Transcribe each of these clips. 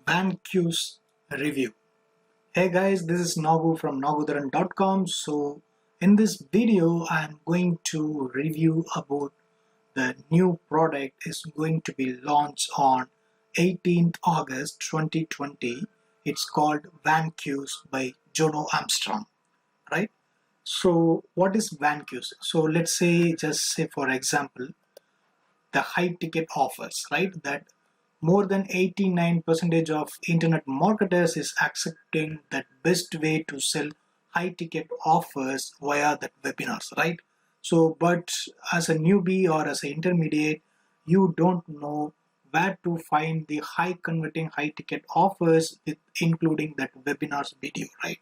Vanquish review. Hey guys, this is Nagu from NaguDharan.com. So in this video, I'm going to review about the new product is going to be launched on 18th August 2020. It's called Vanquish by Jono Armstrong, right? So what is Vanquish? So let's say, just say for example, the high ticket offers, right? That more than 89% of internet marketers is accepting that best way to sell high ticket offers via that webinars, right? So but as a newbie or as an intermediate, you don't know where to find the high converting high ticket offers with including that webinars video, right?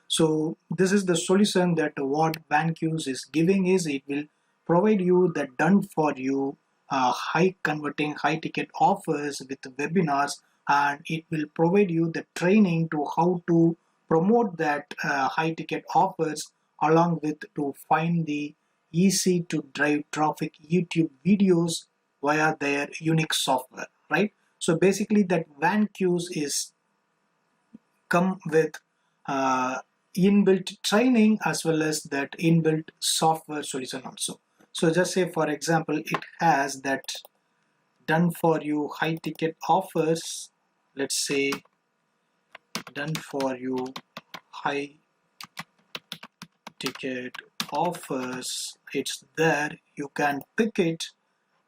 So this is the solution that what Vanquish is giving is it will provide you the done for you high converting high ticket offers with webinars, and it will provide you the training to how to promote that high ticket offers along with to find the easy to drive traffic YouTube videos via their unique software, right? So basically that Vanquish is come with uh, inbuilt training as well as that inbuilt software solution also. So just say for example it has that done for you high ticket offers. Let's say done for you high ticket offers, it's there. You can pick it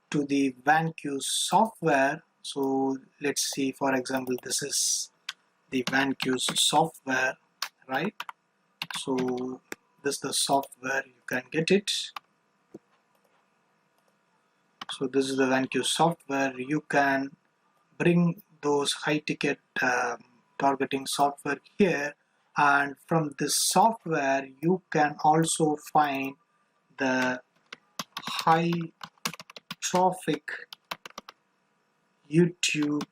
to the Vanquish software. So let's see, for example, this is the Vanquish software, right? So this is the software, you can get it. So this is the Vanquish software. You can bring those high ticket targeting software here, and from this software you can also find the high traffic YouTube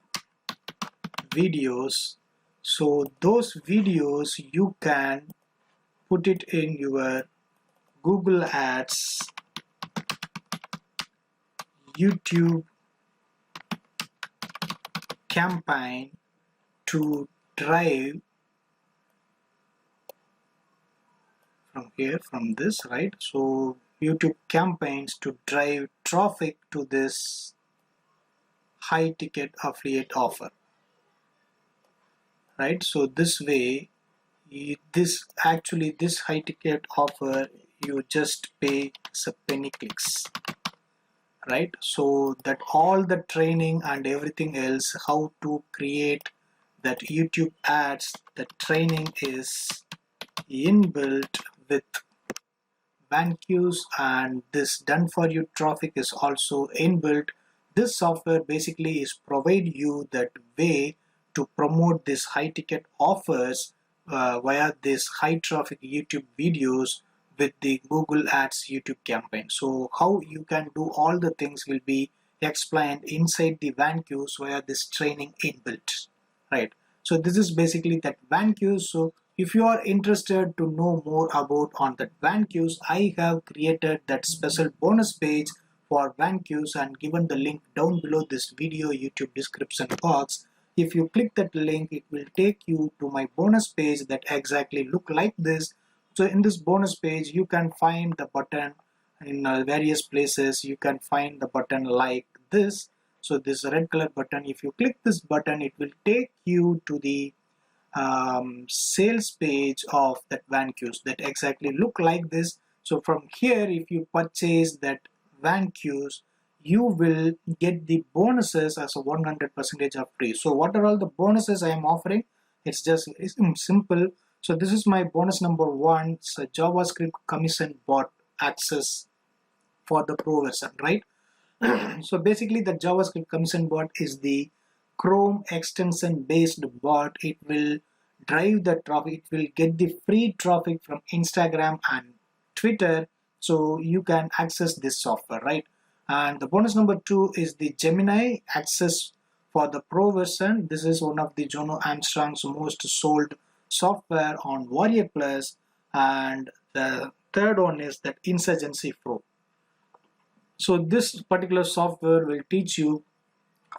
videos. So those videos you can put it in your Google Ads YouTube campaign to drive from here, from this, right? So YouTube campaigns to drive traffic to this high ticket affiliate offer, right? So this way this high ticket offer you just pay some penny clicks, right? So that all the training and everything else how to create that YouTube ads, the training is inbuilt with Vanquish, and this done for you traffic is also inbuilt. This software basically is provide you that way to promote this high ticket offers via this high traffic YouTube videos with the Google Ads YouTube campaign. So how you can do all the things will be explained inside the Vanquish via this training inbuilt, right? So this is basically that Vanquish. So if you are interested to know more about on that Vanquish, I have created that special bonus page for Vanquish and given the link down below this video YouTube description box. If you click that link, it will take you to my bonus page that exactly look like this. So in this bonus page, you can find the button in various places. You can find the button like this. So this red color button, if you click this button, it will take you to the sales page of that Vanquish that exactly look like this. So from here, if you purchase that Vanquish, you will get the bonuses as a 100% of free. So what are all the bonuses I am offering? It's simple. So this is my bonus number one. It's a JavaScript commission bot access for the pro version, right? So basically the JavaScript commission bot is the Chrome extension based bot. It will drive the traffic. It will get the free traffic from Instagram and Twitter. So you can access this software, right? And the bonus number two is the Gemini access for the pro version. This is one of the Jono Armstrong's most sold software on Warrior Plus. And the third one is that Insurgency Pro. So this particular software will teach you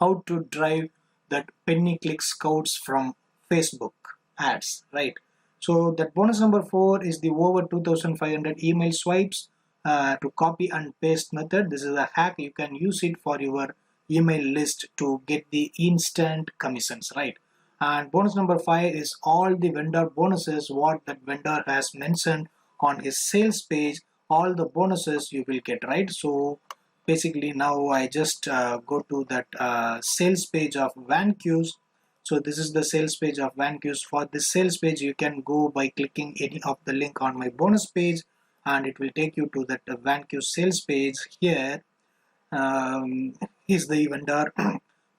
how to drive that penny click scouts from Facebook ads, right? So that bonus number 4 is the over 2500 email swipes to copy and paste method. This is a hack. You can use it for your email list to get the instant commissions, right? And bonus number 5 is all the vendor bonuses what that vendor has mentioned on his sales page, all the bonuses you will get, right? So basically now I just go to that sales page of Vanquish. So this is the sales page of Vanquish. For this sales page you can go by clicking any of the link on my bonus page, and it will take you to that Vanquish sales page. Here he's the vendor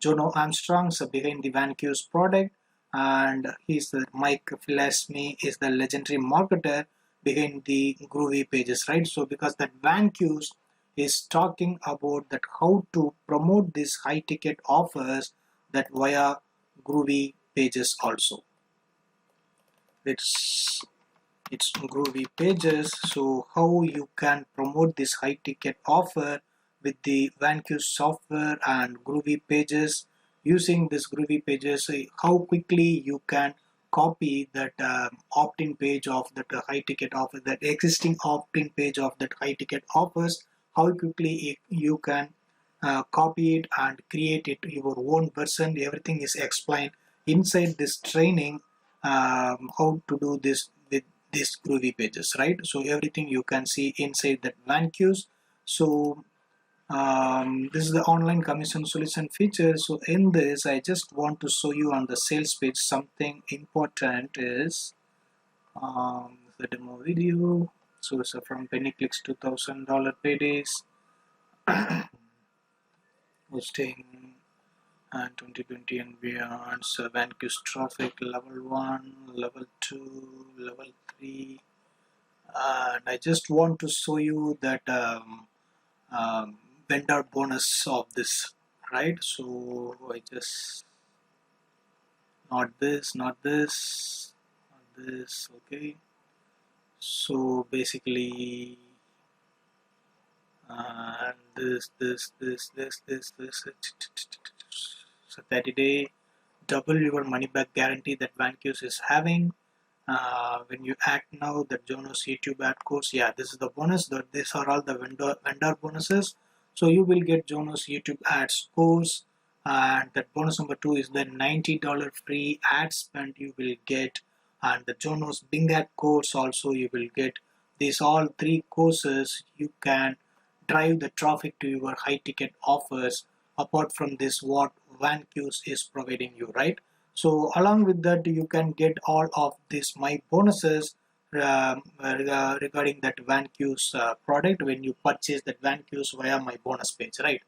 Jono Armstrong, so behind the Vanquish product, and he's the Mike Filasmi is the legendary marketer behind the Groovy pages, right? So because that Vanquish is talking about that how to promote these high ticket offers that via Groovy pages also. It's Groovy pages. So how you can promote this high ticket offer with the Vanquish software and Groovy pages. Using this Groovy pages, how quickly you can copy that opt-in page of that high ticket offer, that existing opt-in page of that high ticket offers, how quickly you can copy it and create it your own version. Everything is explained inside this training, how to do this with these Groovy pages, right? So everything you can see inside that Vanquish. So this is the online commission solution feature. So in this I just want to show you on the sales page something important is the demo video. So it's from penny clicks $2,000 paydays, hosting and 2020 and beyond. So Vanquish traffic level 1, level 2, level 3, and I just want to show you that vendor bonus of this, right? So I just not this, okay. So basically this so 30-day double your money back guarantee that Vanquish is having. When you act now, the Jonas YouTube ad course, yeah, this is the bonus. These are all the vendor bonuses. So you will get Jonas YouTube ads course, and that bonus number 2 is the $90 free ad spend you will get, and the Jonas Bing ad course also you will get. These all 3 courses you can drive the traffic to your high ticket offers. Apart from this, what Vanquish is providing you, right? So along with that, you can get all of these my bonuses regarding that Vanquish product when you purchase that Vanquish via my bonus page, right?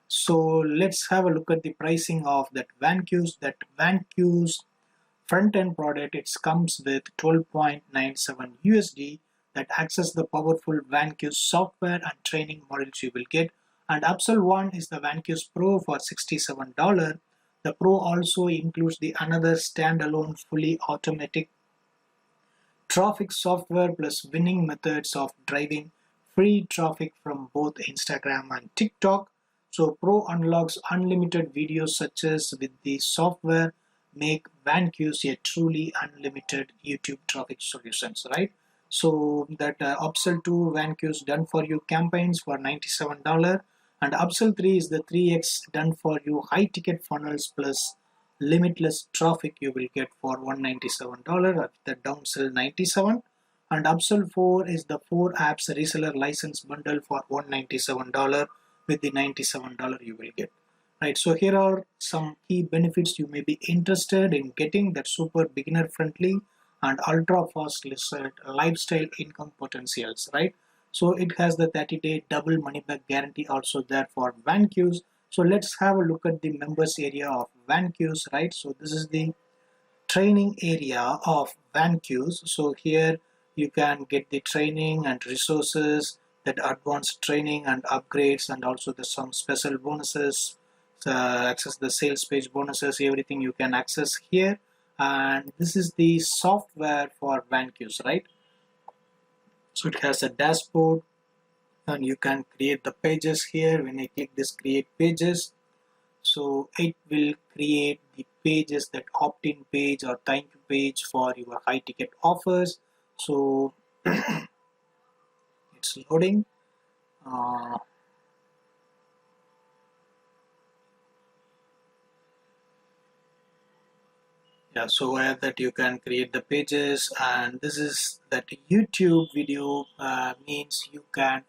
So let's have a look at the pricing of that Vanquish. That Vanquish front-end product, it comes with 12.97 USD that access the powerful Vanquish software and training modules you will get. And Upsell 1 is the Vanquish Pro for $67. The Pro also includes the another standalone fully automatic traffic software plus winning methods of driving free traffic from both Instagram and TikTok. So Pro unlocks unlimited videos such as with the software make Vanquish a truly unlimited YouTube traffic solutions, right? So that Upsell 2 Vanquish done for you campaigns for $97, and Upsell 3 is the 3x done for you high ticket funnels plus limitless traffic you will get for $197 at the downsell 97, and Upsell 4 is the 4 apps reseller license bundle for $197 with the $97 you will get. Right, so here are some key benefits you may be interested in getting. That super beginner friendly and ultra fast lifestyle income potentials, right? So it has the 30-day double money back guarantee also there for Vanquish. So let's have a look at the members area of Vanquish, right? So this is the training area of Vanquish. So here you can get the training and resources, that advanced training and upgrades, and also the some special bonuses, access the sales page bonuses, everything you can access here. And this is the software for Vanquish, right? So it has a dashboard and you can create the pages here. When I click this create pages, so it will create the pages, that opt-in page or thank you page for your high ticket offers. So it's loading. uh, yeah, so where that you can create the pages, and this is that YouTube video means you can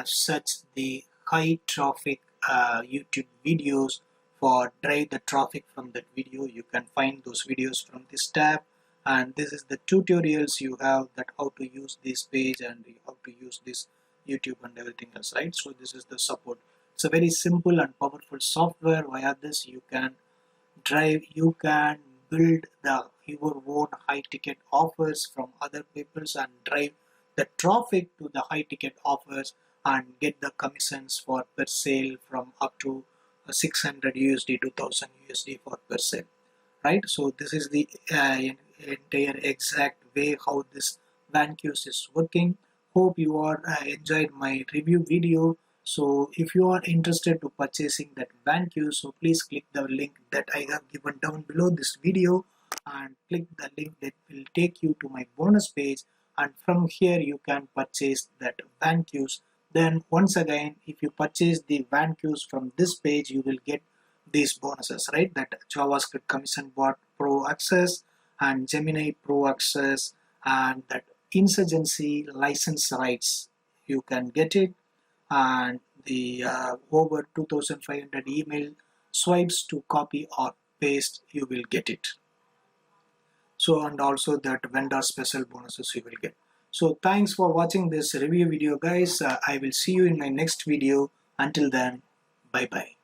search the high traffic YouTube videos for drive the traffic from that video. You can find those videos from this tab, and this is the tutorials you have, that how to use this page and how to use this YouTube and everything else, right? So this is the support. It's a very simple and powerful software. Via this you can build your own high ticket offers from other people's and drive the traffic to the high ticket offers and get the commissions for per sale from up to 600 USD to 1000 USD for per sale, right? So this is the entire exact way how this Vanquish is working. Hope you are enjoyed my review video. So if you are interested to purchasing that Vanquish, so please click the link that I have given down below this video and click the link that will take you to my bonus page, and from here you can purchase that Vanquish. Then once again, if you purchase the Vanquish from this page, you will get these bonuses, right? That JavaScript Commission Bot Pro Access and Gemini Pro Access, and that insurgency license rights, you can get it, and the over 2500 email swipes to copy or paste, you will get it. So, and also that vendor special bonuses you will get. So thanks for watching this review video, guys. I will see you in my next video. Until then, bye bye.